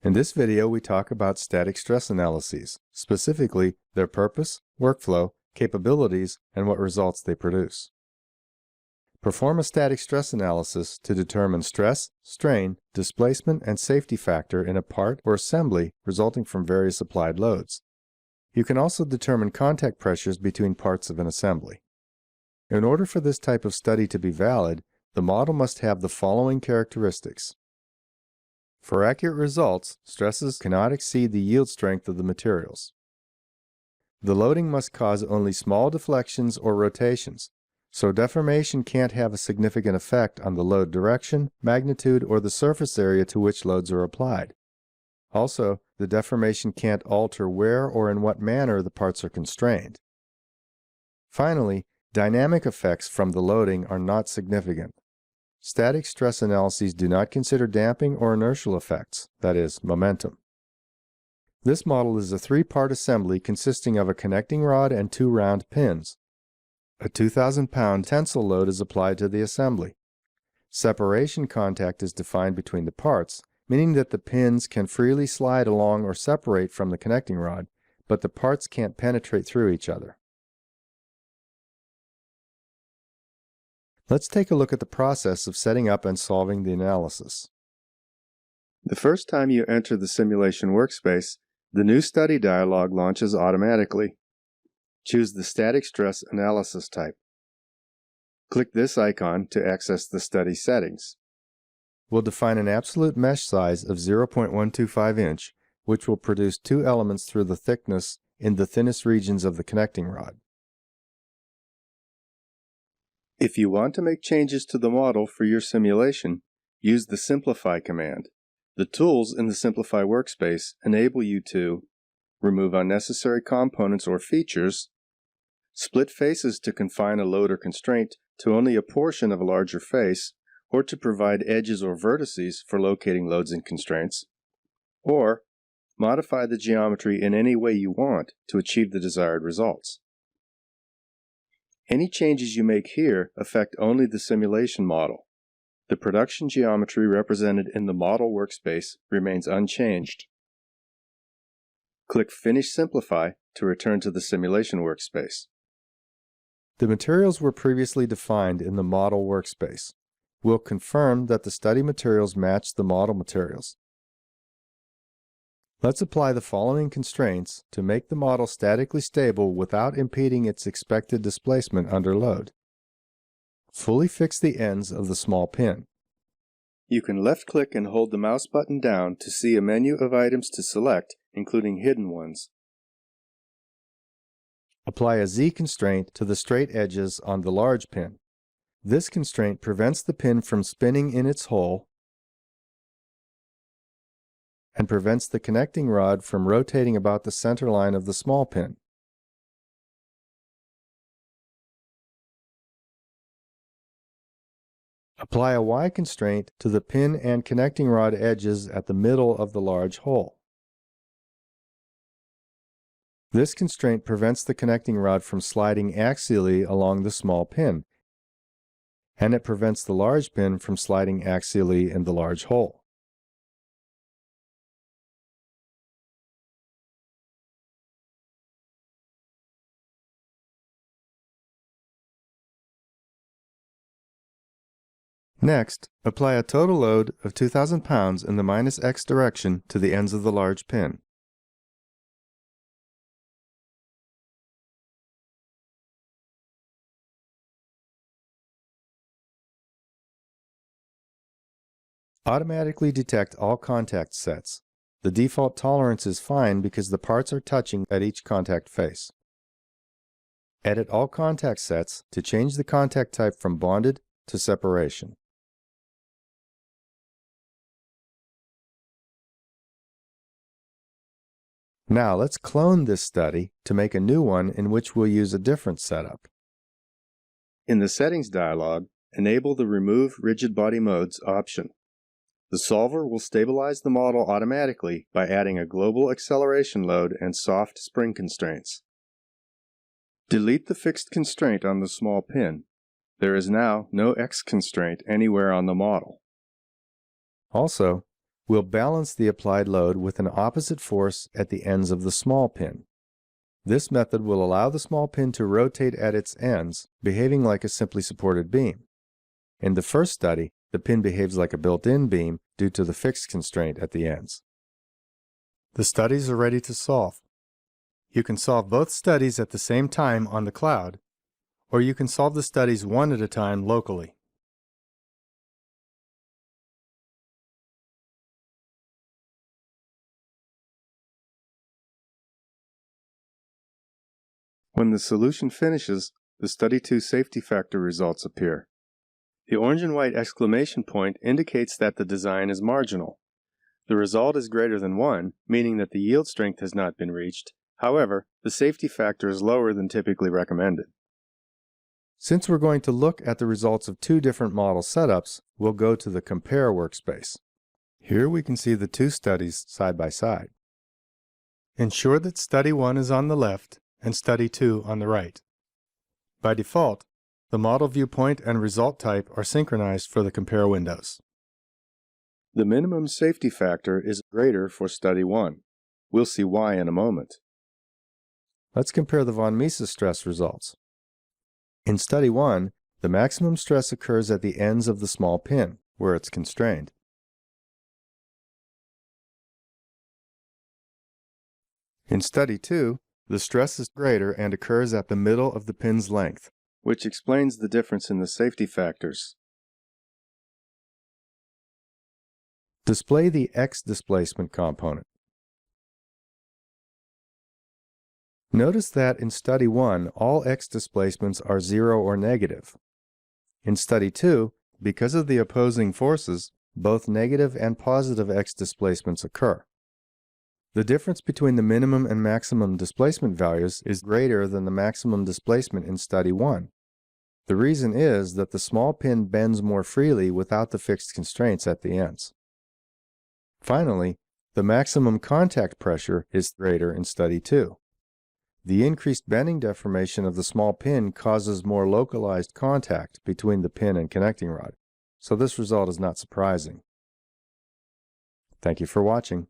In this video, we talk about static stress analyses, specifically their purpose, workflow, capabilities, and what results they produce. Perform a static stress analysis to determine stress, strain, displacement, and safety factor in a part or assembly resulting from various applied loads. You can also determine contact pressures between parts of an assembly. In order for this type of study to be valid, the model must have the following characteristics. For accurate results, stresses cannot exceed the yield strength of the materials. The loading must cause only small deflections or rotations, so deformation can't have a significant effect on the load direction, magnitude, or the surface area to which loads are applied. Also, the deformation can't alter where or in what manner the parts are constrained. Finally, dynamic effects from the loading are not significant. Static stress analyses do not consider damping or inertial effects, that is, momentum. This model is a three-part assembly consisting of a connecting rod and two round pins. A 2,000-pound tensile load is applied to the assembly. Separation contact is defined between the parts, meaning that the pins can freely slide along or separate from the connecting rod, but the parts can't penetrate through each other. Let's take a look at the process of setting up and solving the analysis. The first time you enter the simulation workspace, the new study dialog launches automatically. Choose the static stress analysis type. Click this icon to access the study settings. We'll define an absolute mesh size of 0.125 inch, which will produce two elements through the thickness in the thinnest regions of the connecting rod. If you want to make changes to the model for your simulation, use the Simplify command. The tools in the Simplify workspace enable you to remove unnecessary components or features, split faces to confine a load or constraint to only a portion of a larger face, or to provide edges or vertices for locating loads and constraints, or modify the geometry in any way you want to achieve the desired results. Any changes you make here affect only the simulation model. The production geometry represented in the model workspace remains unchanged. Click Finish Simplify to return to the simulation workspace. The materials were previously defined in the model workspace. We'll confirm that the study materials match the model materials. Let's apply the following constraints to make the model statically stable without impeding its expected displacement under load. Fully fix the ends of the small pin. You can left-click and hold the mouse button down to see a menu of items to select, including hidden ones. Apply a Z constraint to the straight edges on the large pin. This constraint prevents the pin from spinning in its hole and prevents the connecting rod from rotating about the center line of the small pin. Apply a Y constraint to the pin and connecting rod edges at the middle of the large hole. This constraint prevents the connecting rod from sliding axially along the small pin, and it prevents the large pin from sliding axially in the large hole. Next, apply a total load of 2,000 pounds in the -x direction to the ends of the large pin. Automatically detect all contact sets. The default tolerance is fine because the parts are touching at each contact face. Edit all contact sets to change the contact type from bonded to separation. Now let's clone this study to make a new one in which we'll use a different setup. In the Settings dialog, enable the Remove Rigid Body Modes option. The solver will stabilize the model automatically by adding a global acceleration load and soft spring constraints. Delete the fixed constraint on the small pin. There is now no X constraint anywhere on the model. Also, we'll balance the applied load with an opposite force at the ends of the small pin. This method will allow the small pin to rotate at its ends, behaving like a simply supported beam. In the first study, the pin behaves like a built-in beam due to the fixed constraint at the ends. The studies are ready to solve. You can solve both studies at the same time on the cloud, or you can solve the studies one at a time locally. When the solution finishes, the Study 2 safety factor results appear. The orange and white exclamation point indicates that the design is marginal. The result is greater than 1, meaning that the yield strength has not been reached. However, the safety factor is lower than typically recommended. Since we're going to look at the results of two different model setups, we'll go to the Compare workspace. Here we can see the two studies side by side. Ensure that Study 1 is on the left and Study 2 on the right. By default, the model viewpoint and result type are synchronized for the Compare windows. The minimum safety factor is greater for Study 1. We'll see why in a moment. Let's compare the von Mises stress results. In Study 1, the maximum stress occurs at the ends of the small pin, where it's constrained. In Study 2, the stress is greater and occurs at the middle of the pin's length, which explains the difference in the safety factors. Display the X displacement component. Notice that in Study 1, all X displacements are 0 or negative. In Study 2, because of the opposing forces, both negative and positive X displacements occur. The difference between the minimum and maximum displacement values is greater than the maximum displacement in Study 1. The reason is that the small pin bends more freely without the fixed constraints at the ends. Finally, the maximum contact pressure is greater in Study 2. The increased bending deformation of the small pin causes more localized contact between the pin and connecting rod, so this result is not surprising. Thank you for watching.